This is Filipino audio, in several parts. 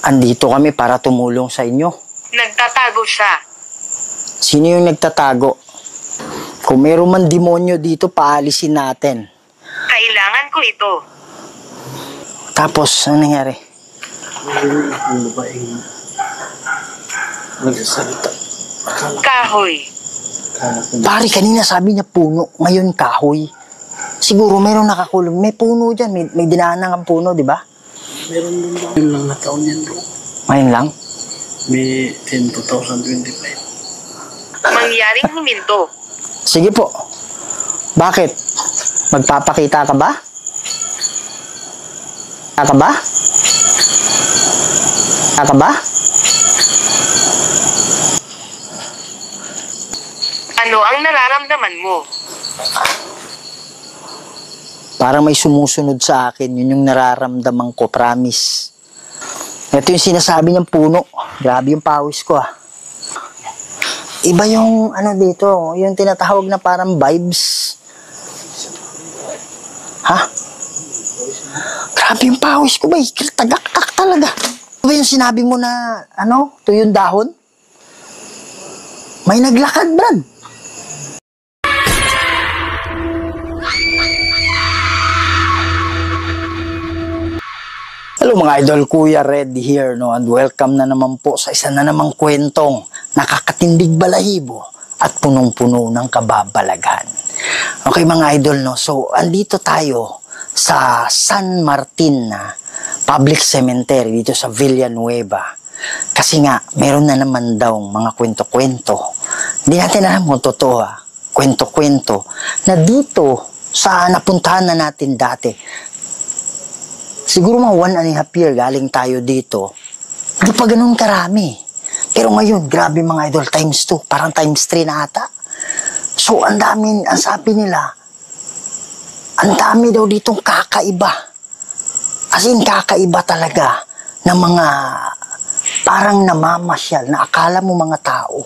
andito kami para tumulong sa inyo. Nagtatago siya. Sino yung nagtatago? Kung meron man demonyo dito, paalisin natin. Kailangan ko ito. Tapos, ano nangyari? Yung babaeng nagsasalita. Kahoy. Pare, kanina sabi niya puno, ngayon kahoy. Siguro mayroong nakakulong. May puno dyan, may dinaanan ang puno, di ba? Meron din ba? Yun lang na taon yan bro. Ngayon lang? May 10 2025. Mangyaring huminto. Sige po. Bakit? Magpapakita ka ba? Ka ba? Ka ba? Ano ang nararamdaman mo? Parang may sumusunod sa akin. Yun yung nararamdaman ko, promise. Ito yung sinasabi niyang puno. Grabe yung pawis ko ah. Iba yung ano dito, yung tinatawag na parang vibes. Ha? Grabe yung pawis ko ba? Tagaktak talaga. Iba yung sinabi mo na, ano, tuyong dahon? May naglakad, Brad. Hello mga idol, Kuya Red here, no? And welcome na naman po sa isa na namang kwentong nakakatindig balahibo at punong-puno ng kababalaghan. Okay mga idol, no? So, andito tayo sa San Martin na Public Cemetery dito sa Villanueva. Kasi nga, meron na naman daw mga kwento-kwento. Hindi natin alam kung totoo ha. Kwento-kwento na dito sa napuntahan na natin dati. Siguro mga 1.5 year galing tayo dito. Hindi pa ganun karami. Pero ngayon, grabe mga idol, times 2. Parang times 3 na ata. So, ang sabi nila, ang dami daw ditong kakaiba. As in, kakaiba talaga ng mga parang namamasyal na akala mo mga tao.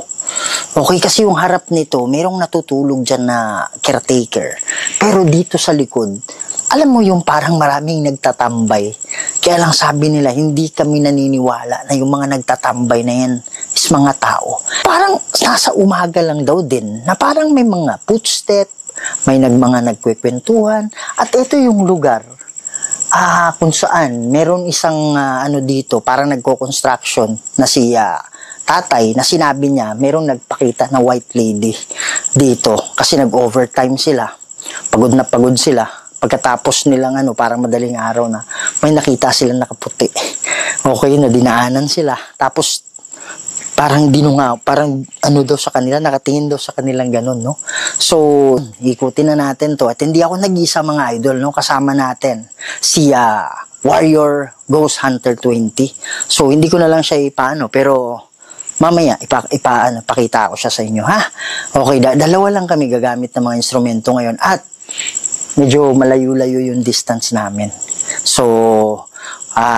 Okay, kasi yung harap nito, merong natutulog dyan na caretaker. Pero dito sa likod, alam mo yung parang maraming nagtatambay. Kaya lang sabi nila, hindi kami naniniwala na yung mga nagtatambay na yan is mga tao. Parang nasa umaga lang daw din na parang may mga footstep, may mga nagkwekwentuhan. At ito yung lugar kung saan meron isang ano dito, parang nagko-construction na si tatay na sinabi niya, merong nagpakita na white lady dito kasi nag-overtime sila. Pagod na pagod sila. Pagkatapos nilang parang madaling araw na may nakita silang nakaputi. Okay, na dinaanan sila. Tapos parang parang daw sa kanila, nakatingin daw sa kanilang ganun, no? So, ikutin na natin to. At hindi ako nag-isa mga idol, no? Kasama natin si Warrior Ghost Hunter 20. So, hindi ko na lang siya ipaano, pero mamaya, pakita ko siya sa inyo, ha? Okay, dalawa lang kami gagamit ng mga instrumento ngayon at medyo malayo-layo yung distance namin. So,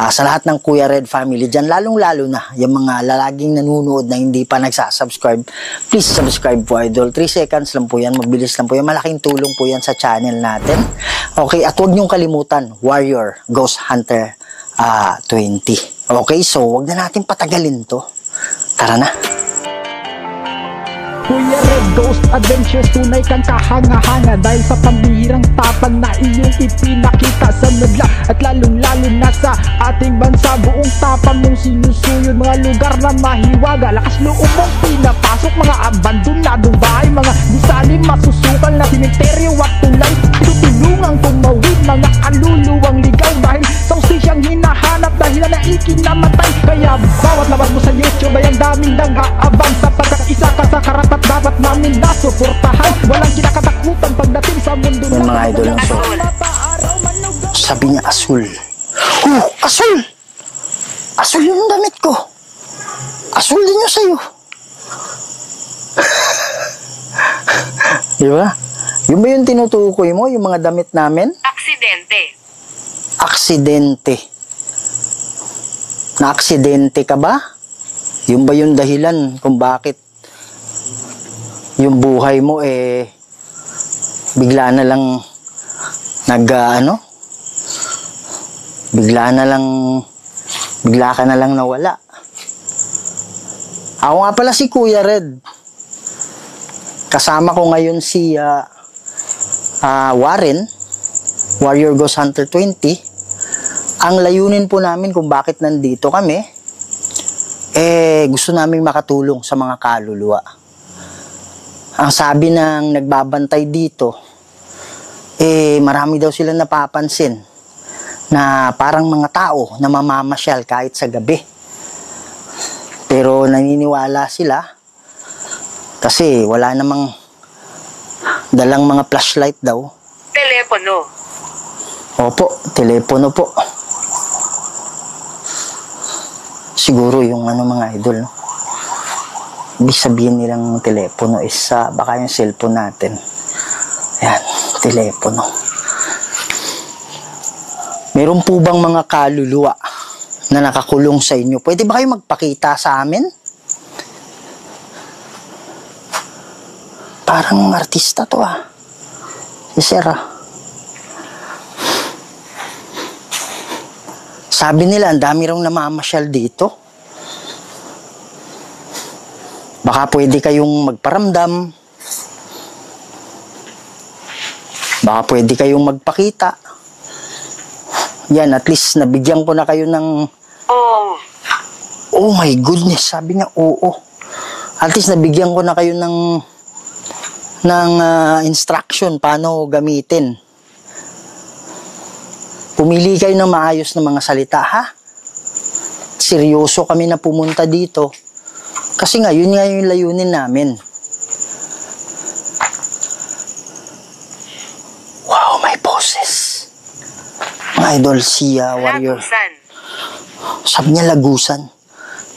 sa lahat ng Kuya Red family dyan, lalong-lalo na yung mga lalaging nanonood na hindi pa nagsasubscribe, please subscribe po idol. 3 seconds lang po yan, mabilis lang po yan. Malaking tulong po yan sa channel natin. Okay, at huwag niyong kalimutan, Warrior Ghost Hunter 20. Okay, so huwag na natin patagalin to. Tara na. Kuya Red Ghost Adventures, tunay kang kahanga-hanga dahil sa pambihirang tapang na iyong ipinakita sa madla at lalong-lalo na sa ating bansa. Buong tapang mong sinusuyod, mga lugar na mahiwaga, lakas loob mong pinapasok, mga abandonadong bahay, mga gusaling masusukal na simenteryo at tulay. Tutulungang tumawid, mga kaluluwang ligaw dahil sa usisyang hinahanap dahil na ikinamatay. Kaya bawat labas mo sa YouTube ay ang daming nang-aabang sapagkat isa ka sa karapat dapat namin nasuportahan. Walang kinakatakutan pagdating sa mundo ng mga idol ng so. Sabi niya asul. Asul! Asul yung damit ko. Asul din yung sa'yo. Di ba? Yung ba yung tinutukoy mo, yung mga damit namin? Aksidente. Aksidente. Na-aksidente ka ba? Yung ba yung dahilan kung bakit yung buhay mo bigla na lang bigla na lang Bigla ka na lang nawala. Ako nga pala si Kuya Red. Kasama ko ngayon si Warren, Warrior Ghost Hunter 20. Ang layunin po namin kung bakit nandito kami, gusto namin makatulong sa mga kaluluwa. Ang sabi ng nagbabantay dito, marami daw sila napapansin na parang mga tao na mamamasyal kahit sa gabi. Pero naniniwala sila kasi wala namang dalang mga flashlight daw. Telepono. Opo, telepono po. Siguro yung mga idol, no? Ibig sabihin nilang telepono is baka yung cellphone natin. Ayan, telepono. Meron po bang mga kaluluwa na nakakulong sa inyo? Pwede ba kayo magpakita sa amin? Parang artista to si Sir Sabi nila, ang dami raw namamasyal dito. Baka pwede kayong magparamdam. Baka pwede kayong magpakita. Yan, at least nabigyan ko na kayo ng... Oh my goodness, sabi niya, oo. At least nabigyan ko na kayo ng instruction paano gamitin. Pumili kayo ng maayos na mga salita, ha? Seryoso kami na pumunta dito. Kasi nga, yun nga yung layunin namin. Wow, may boses. Mga idol, si Warrior. Lagusan. Sabi niya Lagusan.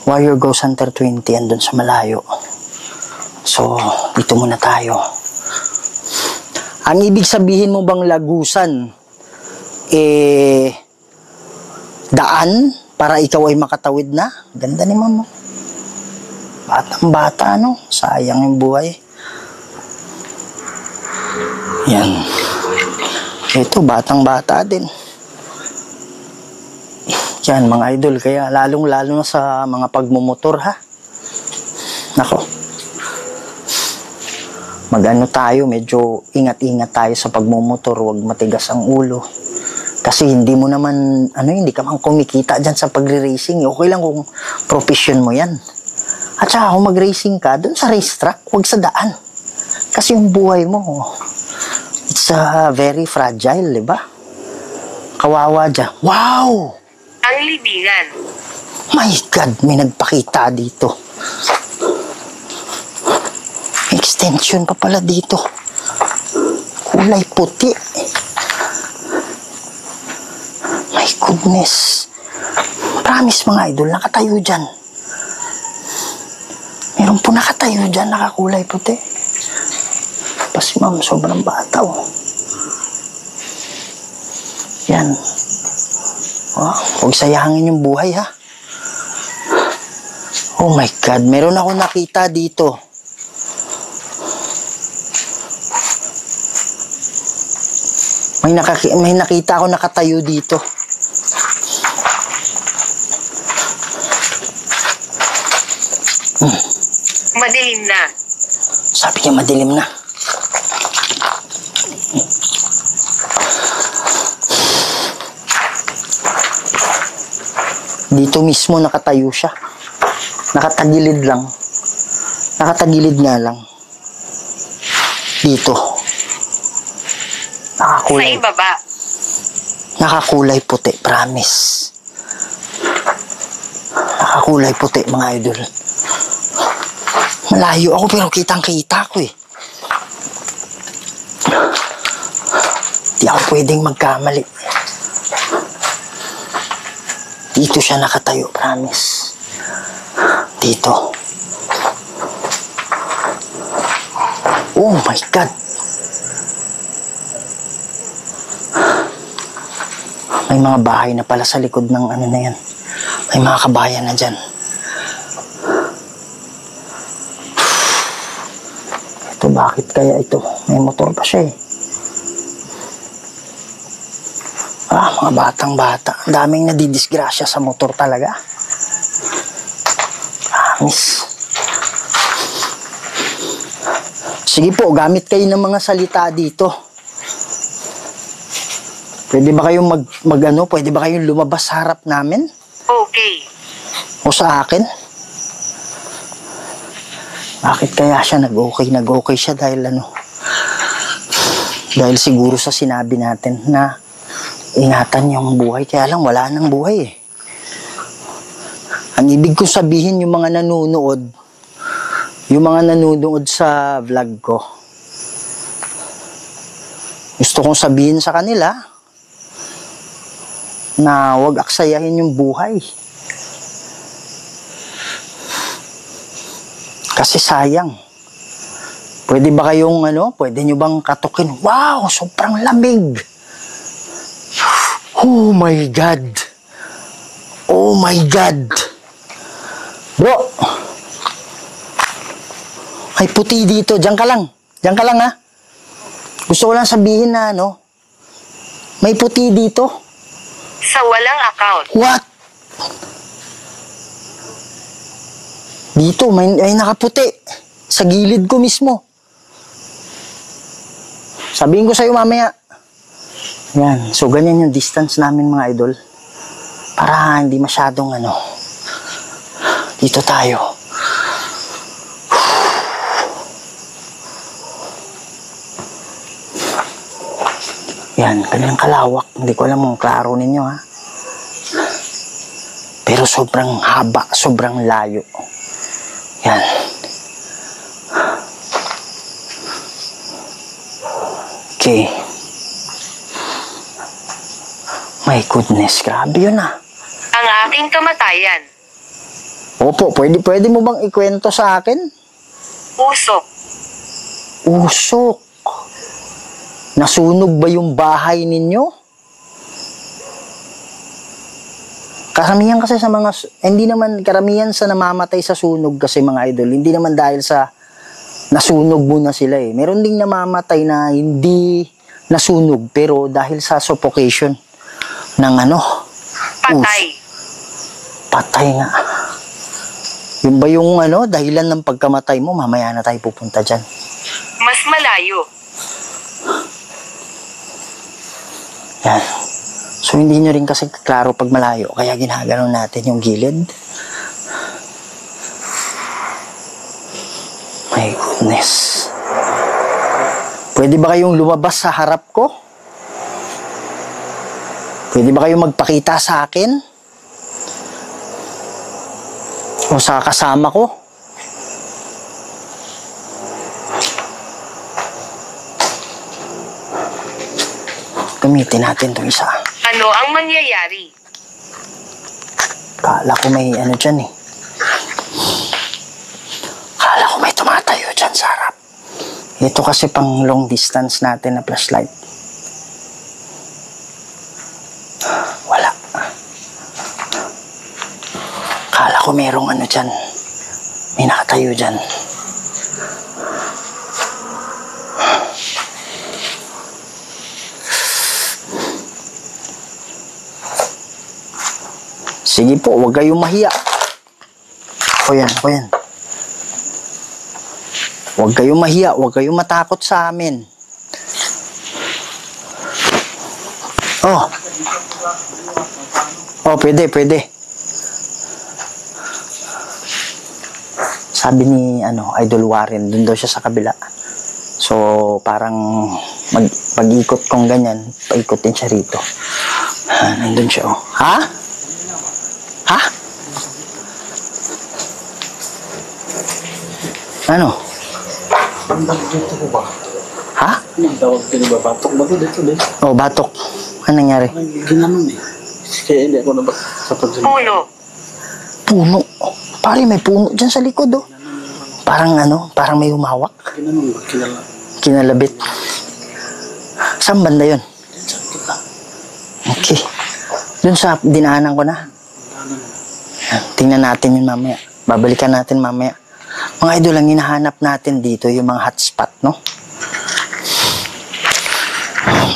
Warrior Ghost Hunter 20, andun sa malayo. So, dito muna tayo. Ang ibig sabihin mo bang Lagusan, daan para ikaw ay makatawid na? Ganda ni Mama. Batang bata, no? Sayang yung buhay. Yan. Ito, batang bata din. Yan, mga idol. Kaya lalong-lalo na sa mga pagmumotor, ha? Nako. Mag-ano tayo, medyo ingat-ingat tayo sa pagmumotor. Huwag matigas ang ulo. Kasi hindi mo naman, hindi ka man kumikita dyan sa pagre-racing. Okay lang kung profession mo yan. At saka kung mag-racing ka, dun sa racetrack, huwag sa daan. Kasi yung buhay mo, it's very fragile, di ba? Kawawa dyan. Wow! Ang libingan. My God, may nagpakita dito. Extension pa pala dito. Kulay puti. My goodness. Promise mga idol, nakatayo dyan. Meron po nakatayo dyan, nakakulay puti. Pa si Ma'am, sobrang bata, Yan. Huwag sayangin yung buhay, ha? Oh my God, meron ako nakita dito. May nakita ako nakatayo dito. Madilim na. Sabi niya madilim na. Dito mismo nakatayo siya. Nakatagilid lang. Nakatagilid nga lang. Dito. Nakakulay. Sa ibaba. Nakakulay puti, promise. Nakakulay puti, mga idol. Malayo ako pero kitang-kita ko Di ako pwedeng magkamali. Dito siya nakatayo, promise. Dito. Oh my God. May mga bahay na pala sa likod ng na yan. May mga kabayan na dyan. Ito, bakit kaya ito? May motor pa siya Mga batang bata. Ang daming nadidisgrasya sa motor talaga. Promise. Sige po, gamit kayo ng mga salita dito. Pwede ba kayong pwede ba kayong lumabas sa harap namin? Okay. O sa akin? Bakit kaya siya nag-okay siya dahil dahil siguro sa sinabi natin na ingatan yung buhay, kaya lang wala nang buhay eh. Ang ibig ko sabihin yung mga nanonood sa vlog ko, gusto kong sabihin sa kanila na huwag aksayahin yung buhay. Kasi sayang. Pwede ba kayong pwede nyo bang katukin? Wow, sobrang lamig. Oh my God. Oh my God. Bro. May puti dito. Diyan ka lang. Diyan ka lang ha. Gusto ko lang sabihin na may puti dito. Sa walang account. What? Dito, may nakaputi. Sa gilid ko mismo. Sabihin ko sa'yo mamaya. Yan. So, ganyan yung distance namin mga idol. Para hindi masyadong dito tayo. Yan. Kanyang kalawak. Hindi ko alam kung klaro ninyo ha. Pero sobrang haba. Sobrang layo. Yan. Okay. My goodness, grabe yun ah. Ang aking kamatayan. Opo, pwede mo bang ikwento sa akin? Usok. Usok. Nasunog ba yung bahay ninyo? Karamihan kasi sa hindi naman karamihan sa namamatay sa sunog kasi mga idol, hindi naman dahil sa nasunog muna sila eh. Meron ding namamatay na hindi nasunog pero dahil sa suffocation ng Patay. Patay nga. Yun ba yung dahilan ng pagkamatay mo? Mamaya na tayo pupunta dyan. Mas malayo. Yan. So, hindi nyo rin kasi klaro pag malayo. Kaya ginaganon natin yung gilid. My goodness. Pwede ba kayong lumabas sa harap ko? Pwede ba kayong magpakita sa akin? O sa kasama ko? Gamitin natin itong isa. Ano ang mangyayari? Kala ko may dyan eh. Kala ko may tumatayo dyan sa harap. Ito kasi pang long distance natin na flashlight. Wala. Kala ko merong dyan. May nakatayo dyan. Sige po, huwag kayong mahiya. O yan. Huwag kayong mahiya, huwag kayong matakot sa amin. Pwede. Sabi ni Idol Warren, dun daw siya sa kabila. So, parang pag-ikot kong ganyan, paikotin siya rito. Nandun siya, Ha? Ano? Dito ko ba? Ha? Anong tawag ka ba? Batok ba dito? Batok. Ano nangyari? Ginanon eh. Kaya hindi ako nabak sa pagsunod. Puno. Puno. Pare, may puno dyan sa likod, oh. Parang parang may humawak. Ginanon ba? Kinalabit. Saan banda yun? Okay. Dun sa dinaanan ko na. Tingnan natin yun mamaya. Babalikan natin mamaya. Mga idol, ang hinahanap natin dito yung mga hotspot, no?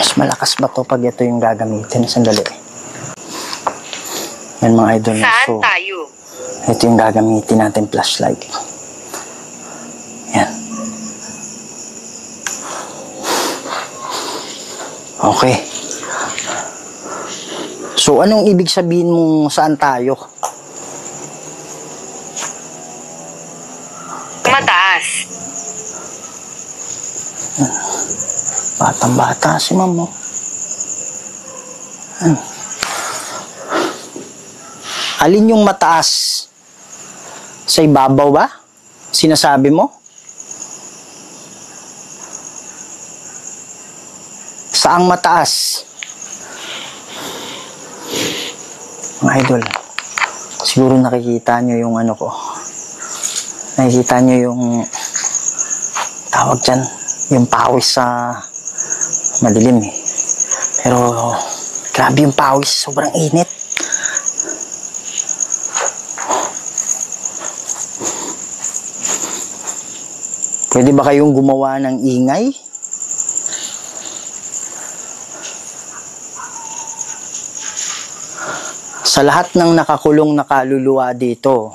Mas malakas ba to pag ito yung gagamitin? Sandali. Yan mga idol. Saan So, tayo? ito yung gagamitin natin flashlight. Yan. Okay. So, anong ibig sabihin mong saan tayo? Mataas. Batang-bata si ma'am mo. Alin yung mataas? Sa ibabaw ba? Sinasabi mo? Saang mataas? Mga idol, siguro nakikita nyo yung ano ko. Nakikita nyo yung tawag dyan, yung pawis sa madilim eh. Pero grabe yung pawis, sobrang init. Pwede ba kayong gumawa ng ingay? Sa lahat ng nakakulong na kaluluwa dito,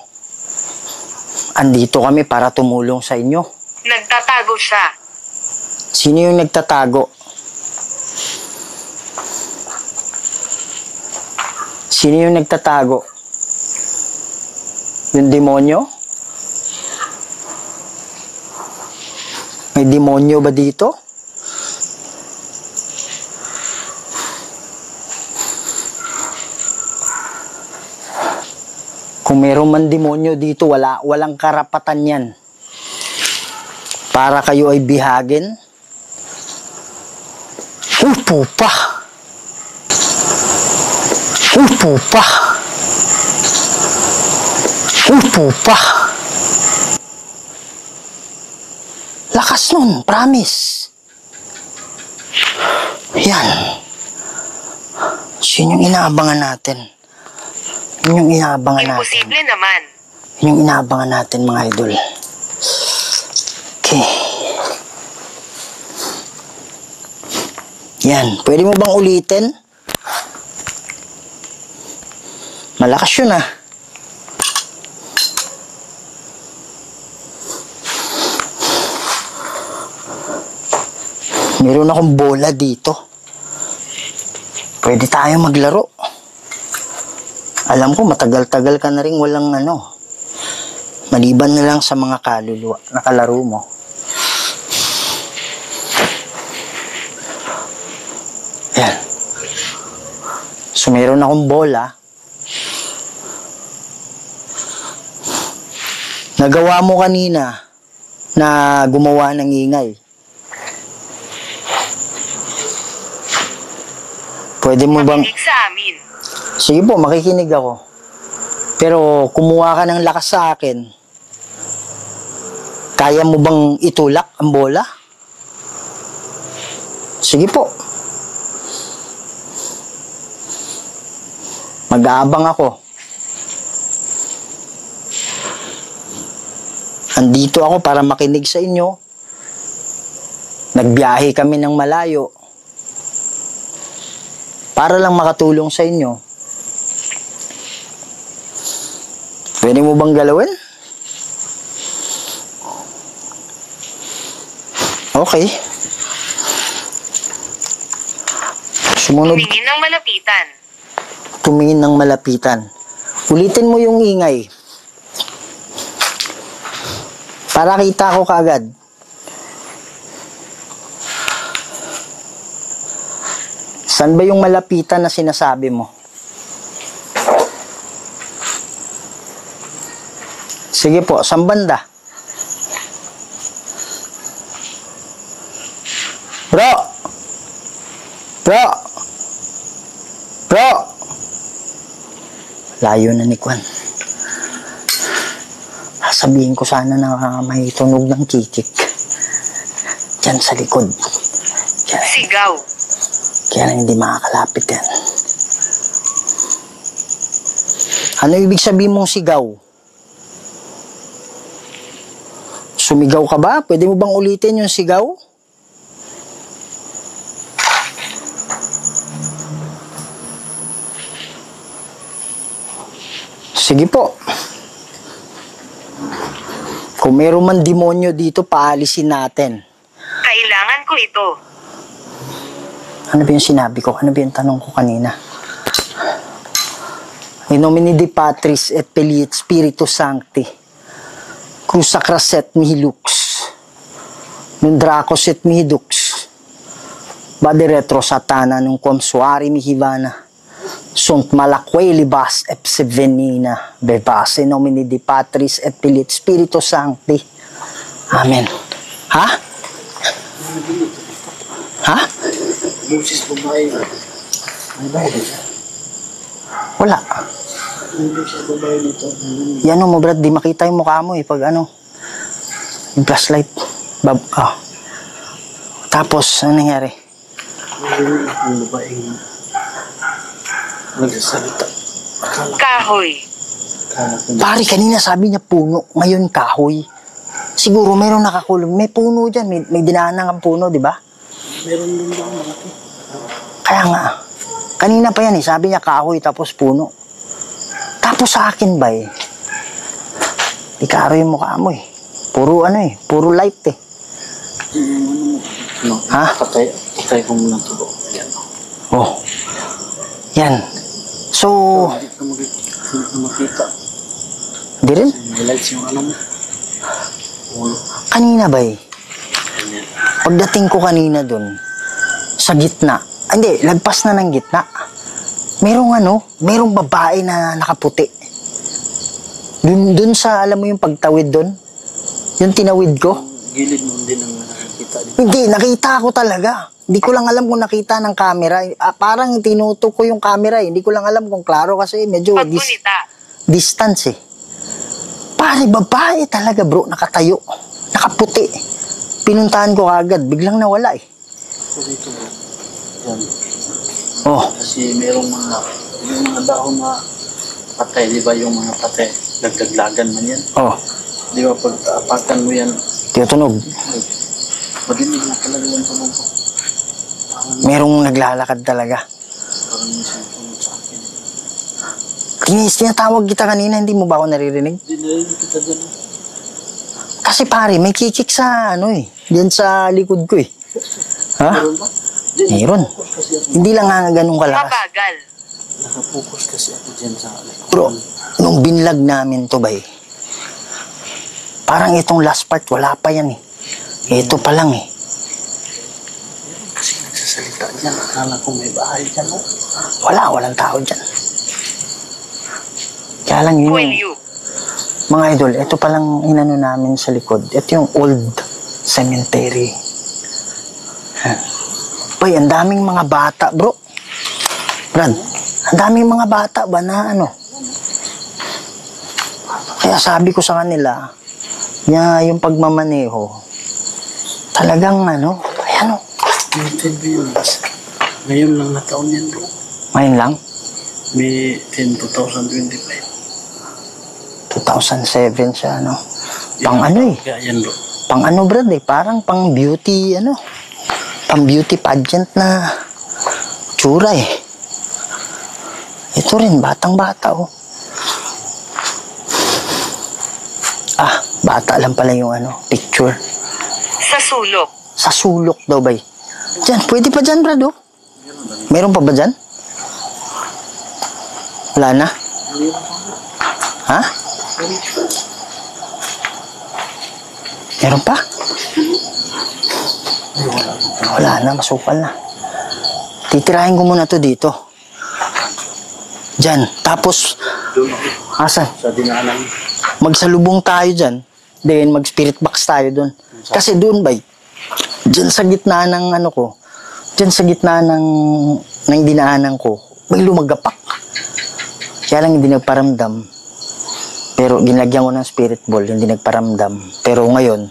andito kami para tumulong sa inyo. Nagtatago siya. Sino yung nagtatago? Sino yung nagtatago? Yung demonyo? May demonyo ba dito? Kung meron man demonyo dito, walang karapatan yan. Para kayo ay bihagin. Upo pa! Upo pa! Upo pa! Lakas nun, promise. Yan. So, yun yung inaabangan natin. Yun yung inaabangan natin. Imposible naman. Yun yung inaabangan natin, mga idol. Okay. Yan. Pwede mo bang ulitin? Malakas yun ah. Meron akong bola dito. Pwede tayo maglaro. Alam ko, matagal-tagal ka na rin walang ano. Maliban na lang sa mga kaluluwa na kalaro mo. Yan. So, meron akong bola. Nagawa mo kanina na gumawa ng ingay. Pwede mo bang... Makinig sa amin. Sige po, makikinig ako. Pero kumuha ka ng lakas sa akin. Kaya mo bang itulak ang bola? Sige po. Mag-aabang ako. Andito ako para makinig sa inyo. Nagbiyahe kami ng malayo. Para lang makatulong sa inyo. Pwede mo bang galawin? Okay. Sumunod. Tumingin ng malapitan. Tumingin ng malapitan. Ulitin mo yung ingay. Para kita ko kaagad. Saan ba yung malapitan na sinasabi mo? Sige po, saan banda? Bro! Bro! Bro! Layo na ni Kwan. Sabihin ko sana na may tunog ng kikik. Diyan sa likod. Diyan. Sigaw. Kaya na hindi makakalapit yan. Ano ibig sabihin mong sigaw? Sumigaw ka ba? Pwede mo bang ulitin yung sigaw? Sige po. Kung meron man demonyo dito, paalisin natin. Kailangan ko ito. Ano ba yung sinabi ko? Ano ba yung tanong ko kanina? In nomine Dei Patris et Filii et Spiritus Sancti. Crus sacras et mihi lux. Nun dracos et mihi dux. Bade retro satana nung quam suari mihi vana. Sunt malaque libas epse venina. Bebas in nomine Dei Patris et Filii et Spiritus Sancti. Amen. Ha? Ha? Boses babae. May bahay dito. Wala. May boses babae dito. Yan mo brad, di makita yung mukha mo pag yung flashlight. Tapos, ano nangyari? May babaeng nagsasalita. Kahoy. Pare, kanina sabi niya puno, ngayon kahoy. Siguro mayroong nakakulong. May puno dyan, may dinaanan ang puno, di ba? Meron din ba malaki? Kaya nga, kanina pa yan sabi niya kahoy tapos puno. Tapos sa akin ba ikaro yung mukha mo Puro puro light No, Ha? patay ko muna ito. Yan. Oh, yan. So, Hindi ka makita. di rin? May lights yung ano mo. Ulo. Kanina ba Ganyan. pagdating ko kanina dun, sa gitna, hindi, lagpas na ng gitna, merong babae na nakaputi. Dun sa, alam mo yung pagtawid dun, yung tinawid ko, Gilid mo din ang nakakita dito. hindi, nakita ko talaga. Hindi ko lang alam kung nakita ng camera. Parang tinutok ko yung camera Hindi ko lang alam kung klaro kasi medyo Paggunita. distance Pare, babae talaga bro, nakatayo. Nakaputi. Pinuntahan ko agad, biglang nawala So dito bro. Yan. Oh, Kasi merong yung mga dahon na patay, di ba yung mga patay, nagdaglagan man yan. oh, Di ba pag apakan mo yan, tinutunog. ay, madinig na talaga yung tunog ko. Merong naglalakad talaga. Parang may sumunod sa akin. Tinatawag kita kanina, hindi mo ba ako naririnig? Hindi narinig kita dyan. Kasi pare, may kikik sa diyan sa likod ko Ha? Meron ba? Hindi, Meron. nakapokus kasi ako. Hindi lang nga ganun kalakas. Mabagal. Nakapokus kasi ako dyan sa Bro, nung binlag namin to parang itong last part, wala pa yan Ito pa lang Kasi nagsasalita dyan. Akala ko may bahay dyan. Oh. Walang tao dyan. Kaya lang yun Kuelyo. mga idol, ito palang inano namin sa likod. Ito yung old cemetery. Bay, ang daming mga bata, bro. Brad, ang daming mga bata ba na Kaya sabi ko sa kanila, yung pagmamaneho, talagang ayan May TV yun. Ngayon lang na taon yan bro. ngayon lang, May 10, 2025. 2007 siya, Pang Kaya yan bro. Pang brad parang pang beauty, pang beauty pageant na tsura Ito rin, batang-bata bata lang pala yung picture. Sa sulok. Sa sulok daw Diyan, pwede pa dyan, brad Meron pa ba dyan? Wala na? Ha? Meron pa? Wala na, masukal na. Titirahin ko muna to dito. Diyan. Tapos, Doon ako. asan? Sa dinaanan. Magsalubong tayo dyan. Then, mag-spirit box tayo dun. Kasi dun, dyan sa gitna ng dyan sa gitna ng dinaanan ko, may lumagapak. Kaya lang hindi nagparamdam. Pero ginagyan ko ng spirit ball, hindi nagparamdam. Pero ngayon,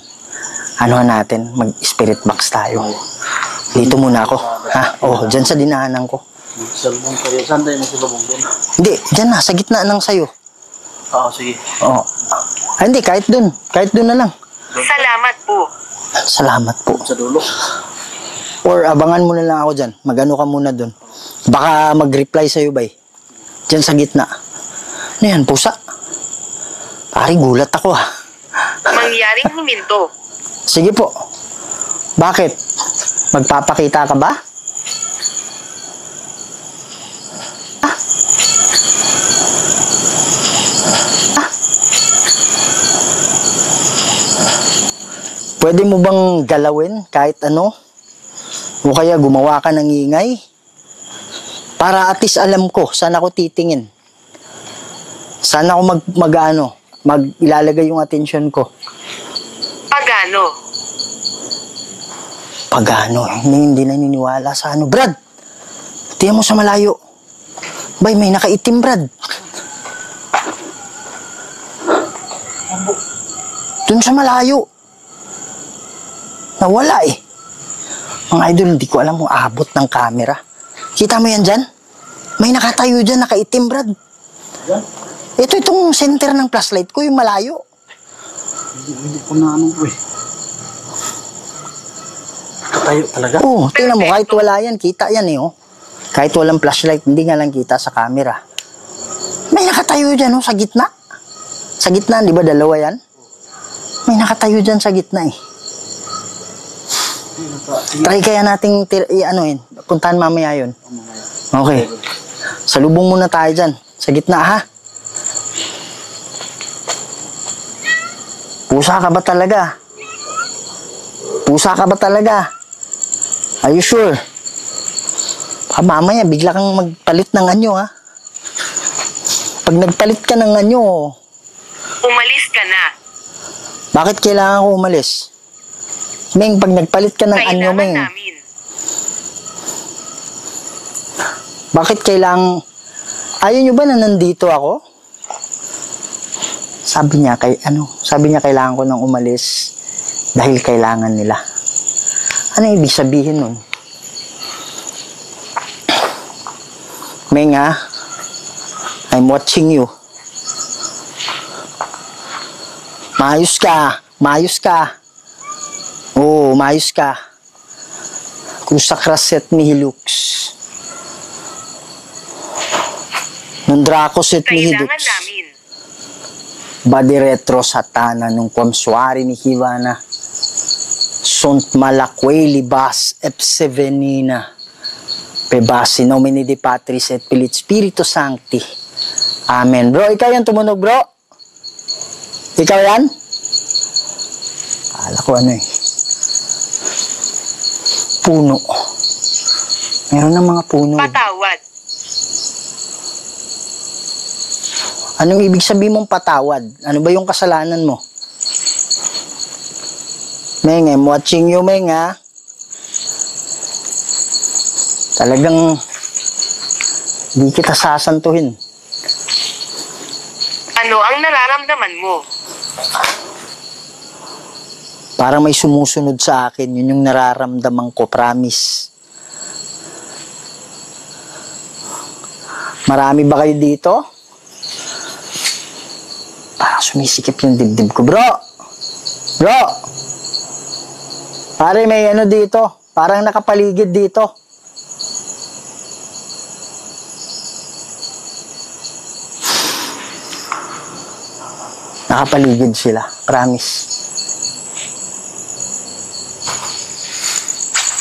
natin, mag-spirit box tayo. Dito muna ako. Dyan sa dinaanan ko. Salubong kayo. Saan tayo magsalubong doon? Hindi, dyan sa gitna ng sayo. Oo, sige. Hindi, kahit dun na lang. Salamat po. Salamat po. Sa dulo. Or abangan mo na lang ako dyan. Mag-ano ka muna dun. Baka mag-reply sa'yo, Dyan sa gitna. Ano yan, pusa? Pare, gulat ako ah. Mangyaring huminto. Sige po. Bakit? Magpapakita ka ba? Ah? Ah? Pwede mo bang galawin kahit ano? O kaya gumawa ka ng ingay? Para at least alam ko saan ako titingin. Saan ako ilalagay yung atensyon ko. Pagano? Pagano? Hindi naniniwala sa ano. Brad! Tingnan mo sa malayo. Bay, may nakaitim, Brad. Dun sa malayo. Nawala eh. Mga idol, hindi ko alam kung abot ng camera. Kita mo yan dyan? May nakatayo dyan, nakaitim, Brad. Yan? Itong center ng flashlight ko, yung malayo. Hindi ko na ano bro eh. Katayo talaga. Oo, tingnan mo, kahit wala yan, kita yan eh, oh. Kahit walang flashlight, hindi nga lang kita sa camera. May nakatayo dyan, oh, sa gitna. Sa gitna, di ba, dalawa yan? May nakatayo dyan sa gitna eh. Try kaya nating puntahan mamaya yun. Okay. Salubong muna tayo dyan. Sa gitna, ha? Pusa ka ba talaga? Pusa ka ba talaga? Are you sure? Mamaya, bigla kang magpalit ng anyo, ha? Pag nagpalit ka ng anyo, Umalis ka na. bakit kailangan ko umalis? Meng, pag nagpalit ka ng anyo, Kailangan Meng, namin. bakit kailangan... Ayaw nyo ba na nandito ako? Sabi niya kailangan ko nang umalis dahil kailangan nila. Ano ibig sabihin nun? Meng, I'm watching you. Maayos ka. Oo, maayos ka. Kung sa kraset mi hilux. Nung Draco set mi hilux. Kailangan namin. Badi retro satana nung kwamsuari ni Hivana. Sunt malakweli bas epsevenina. Pebasi nomini di Patris et Pilit Spiritu Sancti. Amen. Bro, ikaw yan tumunog, bro? Ikaw yan? Kala ko ano eh. Puno. Meron ng mga puno. Patawad. Anong ibig sabihin mong patawad? Ano ba yung kasalanan mo? Meng, I'm watching you, Meng, ha? Talagang hindi kita sasantuhin. Ano ang nararamdaman mo? Para may sumusunod sa akin, yun yung nararamdaman ko, promise. Marami ba kayo dito? Parang sumisikip yung dibdib ko. Bro! Pare, may ano dito. Parang nakapaligid dito. Nakapaligid sila. Promise.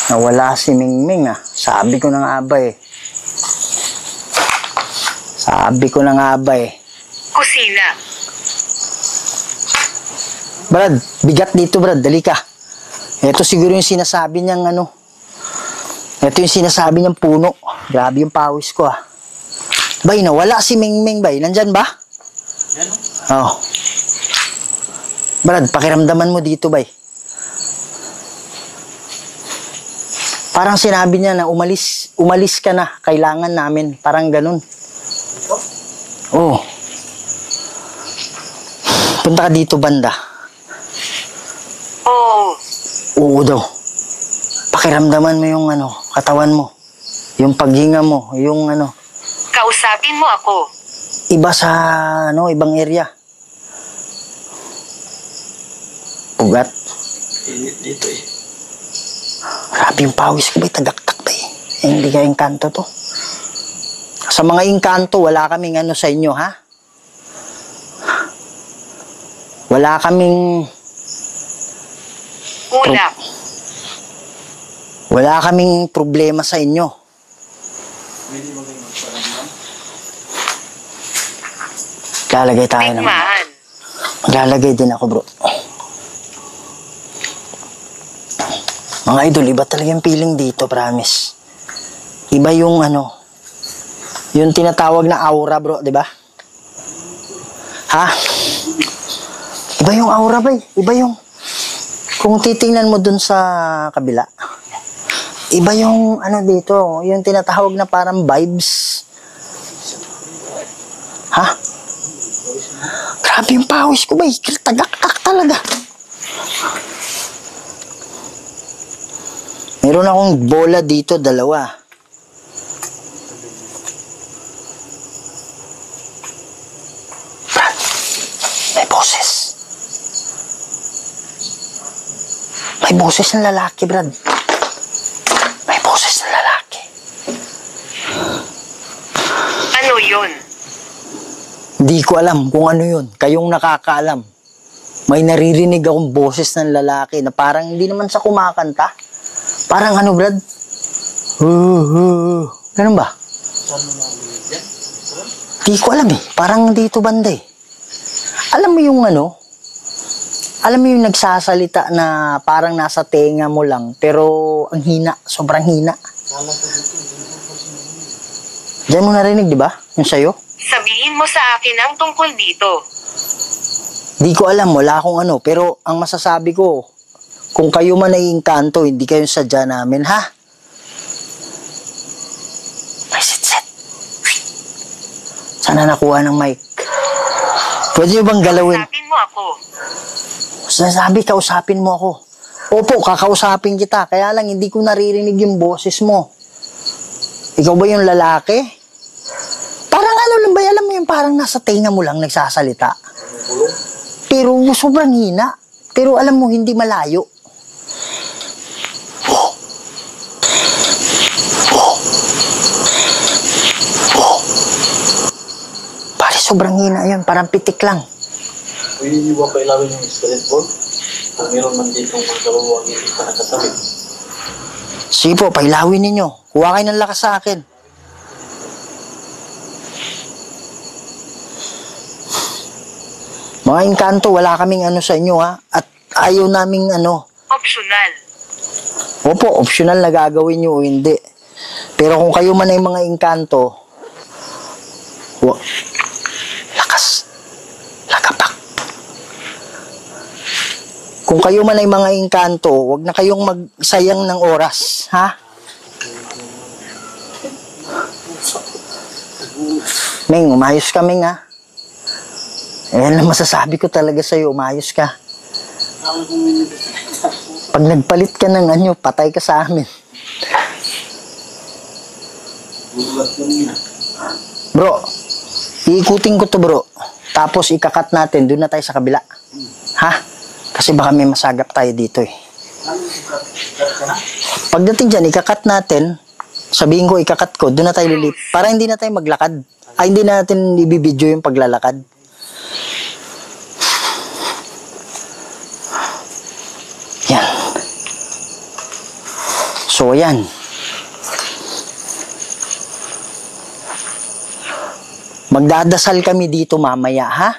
Nawala si Mingming, ah. Sabi ko na nga ba eh. Kusina. Brad, bigat dito, Brad. Dali ka. Ito siguro yung sinasabi niyang ano. Ito yung sinasabi niyang puno. Grabe yung pawis ko, ah. Bay, nawala si Mingming, bay. Nandyan ba? Yan o. Oo. Brad, pakiramdaman mo dito, bay. Parang sinabi niya na umalis ka na. Kailangan namin. Parang ganun. Oo. Punta ka dito, banda. Oo. Oo daw. Pakiramdaman mo yung ano, katawan mo. Yung paghinga mo, yung ano. Kausapin mo ako. Iba sa ano, ibang area. Ugat. Init dito eh. Grabe yung pawis ko ba? Tagaktak ba eh? Hindi ka engkanto to. Sa mga engkanto, wala kaming ano sa inyo, ha? Wala kaming Ulap. Wala kaming problema sa inyo. Lalagay tayo ng... Digmaan. Lalagay din ako, bro. Mga idol, iba talaga yung feeling dito, promise. Iba yung ano, yung tinatawag na aura, bro, di ba? Ha? Iba yung aura, ba? Iba yung... Kung titingnan mo dun sa kabila, iba yung ano dito, yung tinatawag na parang vibes. Ha? Grabe yung pawis ko, bay. Tagaktak talaga. Meron akong bola dito, dalawa. Brad, may boses. May boses ng lalaki, Brad. May boses ng lalaki. Ano yun? Hindi ko alam kung ano yun. Kayong nakakaalam. May naririnig akong boses ng lalaki na parang hindi naman sa kumakanta. Parang ano, Brad? Ganun ba? Di ko alam eh. Parang dito banda eh. Alam mo yung ano? Alam mo yung nagsasalita na parang nasa tenga mo lang, pero ang hina, sobrang hina. Diyan mo narinig, di ba? Yung sa'yo? Sabihin mo sa akin ang tungkol dito. Di ko alam, wala akong ano, pero ang masasabi ko, kung kayo man ay engkanto, hindi kayo sadya namin, ha? May sit-sit. Sana nakuha ng mic. Pwede bang galawin? Kausapin mo ako. Sasabi, kausapin mo ako. Opo, kakausapin kita. Kaya lang, hindi ko naririnig yung boses mo. Ikaw ba yung lalaki? Parang ano lang ba, alam mo yung parang nasa tenga mo lang nagsasalita. Pero sobrang hina. Pero alam mo, hindi malayo. Pare, sobrang hina yun. Parang pitik lang. Pwede niyo ba pailawin yung student board? Kung meron man dito mga kaluwang hindi pa nakatabi. Sige po, pailawin ninyo. Kuha kayo ng lakas sa akin. Mga engkanto, wala kaming ano sa inyo, ha? At ayaw naming ano. Optional. Opo, optional na gagawin nyo o hindi. Pero kung kayo man ay mga engkanto, lakas. Lagapak. Kung kayo man ay mga engkanto, wag na kayong magsayang ng oras, ha? Ming, umayos ka, Ming, ha? Ayan lang masasabi ko talaga sa'yo, umayos ka. Pag nagpalit ka ng anyo, patay ka sa amin. Bro, iikutin ko to, bro. Tapos ikakat natin, doon na tayo sa kabila. Ha? Kasi baka may masagap tayo dito eh. Pagdating dyan, ikakat natin, sabihin ko, ikakat ko, doon na tayo lilip. Para hindi na tayo maglakad. Ay, hindi natin ibibidyo yung paglalakad. Yan. So, yan. Magdadasal kami dito mamaya, ha?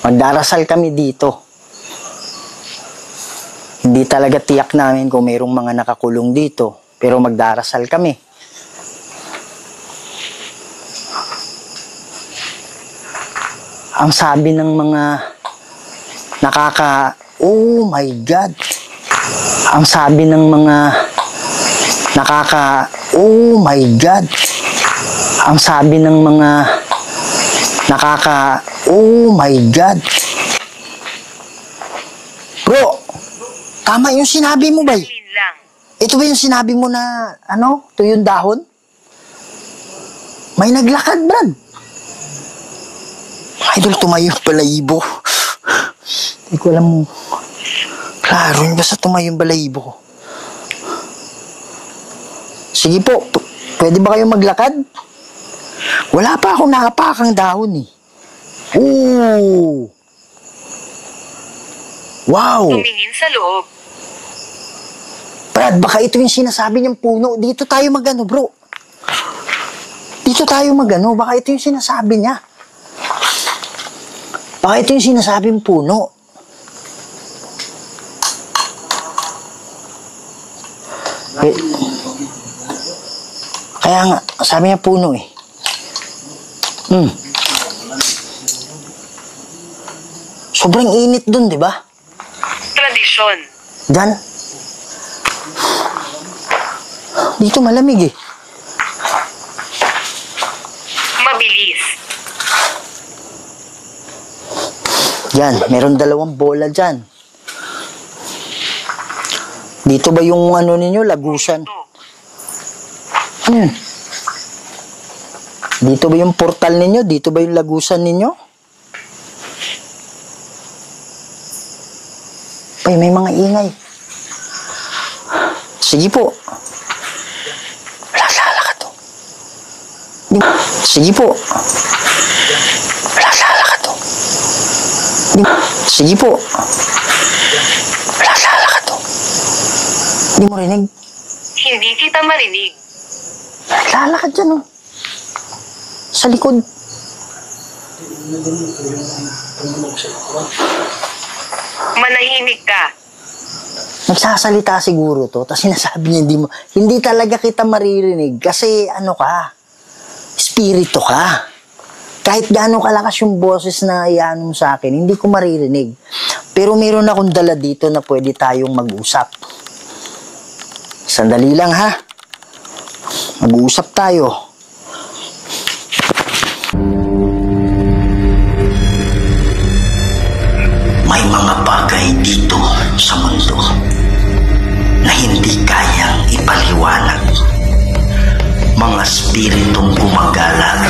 Magdarasal kami dito. Hindi talaga tiyak namin kung mayroong mga nakakulong dito. Pero magdarasal kami. Ang sabi ng mga oh my God. Ang sabi ng mga oh my God. Ang sabi ng mga oh my God. Bro, tama yung sinabi mo ba? Lin lang. Ito ba yung sinabi mo na, ano, tuyong dahon? May naglakad, Brad. Idol, tumayo yung balahibo. Hindi ko alam mo. Klaro, yung basta tumayo yung balahibo ko. Sige po, pwede ba kayong maglakad? Wala pa akong nakapakang dahon eh. Ooh! Wow! Tumingin sa loob. Brad, baka ito yung sinasabi niyang puno. Dito tayo magano, bro. Dito tayo magano. Baka ito yung sinasabi niya. Baka ito yung sinasabing puno. Kaya nga, sabi niya puno eh. Sobrang init dun, di ba? Tradisyon. Dan? Dito malamig eh. Mabilis. Yan, meron 2 bola dyan. Dito ba yung ano ninyo, lagusan? Dito ba yung portal ninyo? Dito ba yung lagusan ninyo? Ay, may mga ingay. Sige po. Lasala ka to. Sige po. Lasala ka to. Sige po. Lasala ka to. Hindi mo rinig? Hindi kita marinig. Lalakad dyan, oh. Sa likod. Manahimik ka. Nagsasalita siguro to, tapos sinasabi niya hindi talaga kita maririnig kasi ano ka, espiritu ka. Kahit gaano kalakas yung boses na iyan mo sa akin, hindi ko maririnig. Pero meron akong dala dito na pwede tayong mag-usap. Sandali lang ha. Mag-uusap tayo. May mga bagay dito sa mundo na hindi kayang ipaliwanag. Mga spiritong gumagala